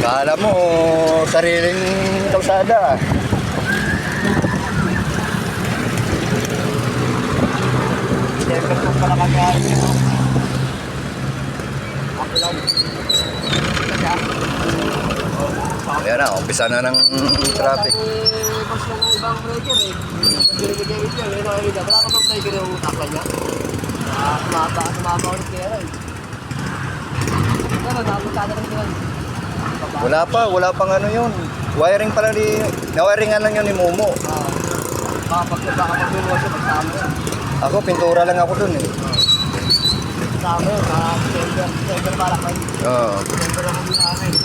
Kala mo, sariling kalsada. Siyempre po pala kami ayos ito. Ako lang. Ayan na, umpisa na ng traffic. Mas yung ibang breaker eh. Nagbibigay ito. Wala ka bang breaker yung utakla niya? Sumaba ulit kaya rin. Ano, napunta na rin sila. Wala pang ano yun. Wiring pala nawiringan lang yun ni Momo. Baka pagmumuha siya, magsama yun. Ako, pintura lang ako dun eh. Magsama yun, December balak kayo. Oo. December lang kami namin.